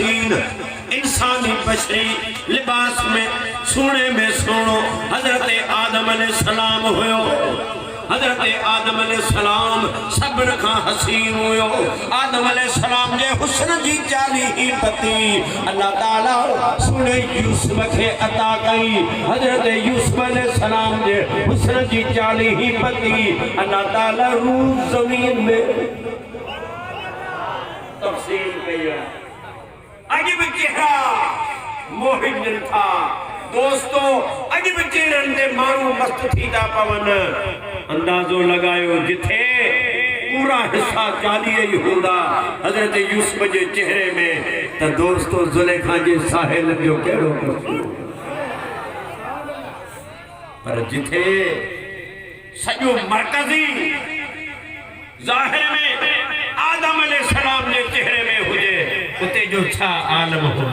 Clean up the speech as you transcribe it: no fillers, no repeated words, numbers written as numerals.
हसीन इंसानी बशरी लिबास में सोने में सोनो हजरत आदम अलैहिस्सलाम हुयो। हजरत आदम अलैहिस्सलाम सबर का हसीन हुयो। आदम अलैहिस्सलाम जे हुस्न जी जाली ही पति अल्लाह ताला सुने यूसुफ के अता कई। हजरत यूसुफ अलैहिस्सलाम जे हुस्न जी जाली ही पति अल्लाह ताला रूह जमीन में तफसील किया। अजब चेहरा मोहिन था दोस्तों। अजब चेहरन ते मानू मस्त थीदा पवन। अंदाजो लगायो जिथे पूरा हिस्सा जाली ही होंदा हजरत यूसुफ जे चेहरे में तो दोस्तों जुलेखा जे साहिल जो केड़ो पर जिथे सजो मरकजी जाहिर में आदम अलैहिस्सलाम जे चेहरे में हुजे उते जो छा आलम हो।